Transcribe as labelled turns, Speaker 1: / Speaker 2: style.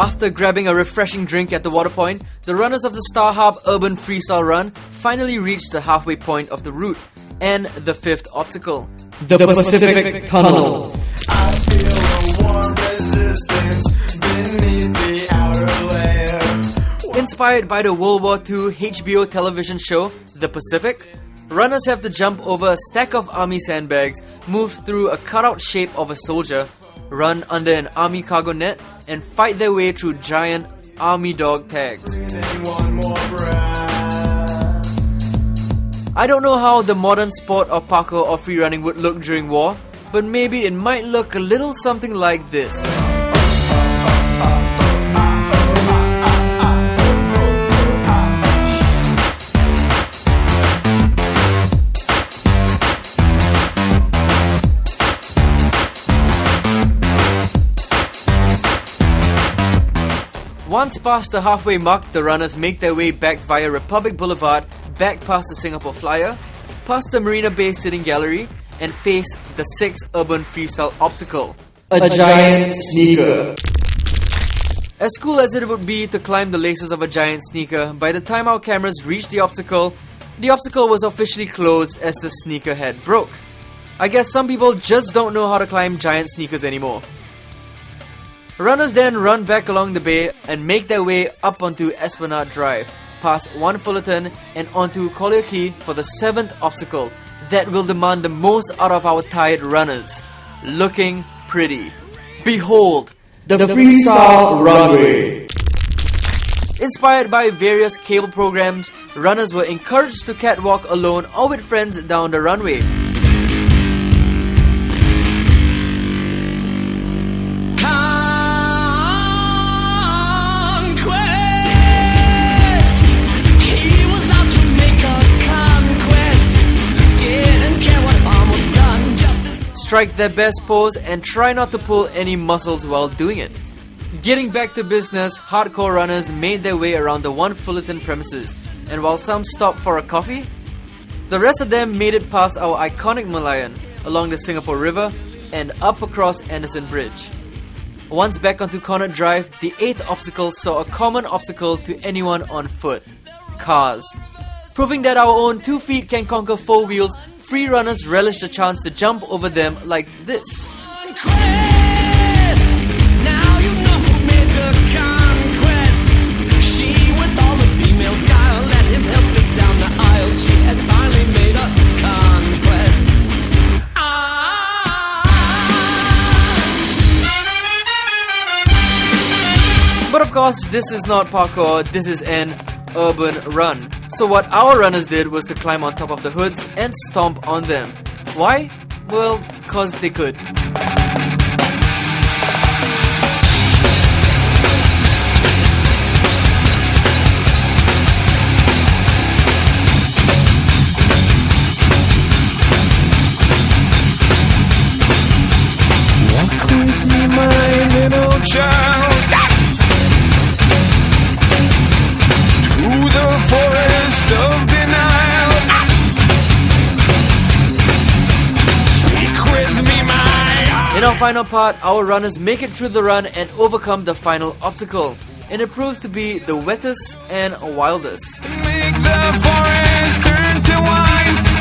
Speaker 1: After grabbing a refreshing drink at the water point, the runners of the Starhub Urban Freestyle Run finally reached the halfway point of the route and the fifth obstacle,
Speaker 2: the Pacific Tunnel.
Speaker 3: I feel a warm resistance beneath the outer layer.
Speaker 1: Inspired by the World War II HBO television show, The Pacific, runners have to jump over a stack of army sandbags, move through a cutout shape of a soldier, run under an army cargo net, and fight their way through giant army dog tags.
Speaker 3: One more breath.
Speaker 1: I don't know how the modern sport of parkour or free running would look during war, but maybe it might look a little something like this. Once past the halfway mark, the runners make their way back via Republic Boulevard, back past the Singapore Flyer, past the Marina Bay Sitting Gallery, and face the sixth urban freestyle obstacle,
Speaker 2: A giant sneaker.
Speaker 1: As cool as it would be to climb the laces of a giant sneaker, by the time our cameras reached the obstacle was officially closed as the sneaker head broke. I guess some people just don't know how to climb giant sneakers anymore. Runners then run back along the bay and make their way up onto Esplanade Drive, past 1 Fullerton and onto Collier Quay for the seventh obstacle that will demand the most out of our tired runners. Looking pretty. Behold,
Speaker 2: The Freestyle Runway.
Speaker 1: Inspired by various cable programs, runners were encouraged to catwalk alone or with friends down the runway. Strike their best pose and try not to pull any muscles while doing it. Getting back to business, hardcore runners made their way around the 1 Fullerton premises, and while some stopped for a coffee, the rest of them made it past our iconic Malayan, along the Singapore River, and up across Anderson Bridge. Once back onto Connaught Drive, the 8th obstacle saw a common obstacle to anyone on foot: cars. Proving that our own 2 feet can conquer 4 wheels, free runners relish the chance to jump over them like this. But of course, this is not parkour, this is an urban run. So what our runners did was to climb on top of the hoods and stomp on them. Why? Well, cause they could.
Speaker 3: Walk with me, my little child, through the forest of denial. Speak with me, my.
Speaker 1: In our final part, our runners make it through the run and overcome the final obstacle, and it proves to be the wettest and wildest.
Speaker 3: Make the forest turn to wine.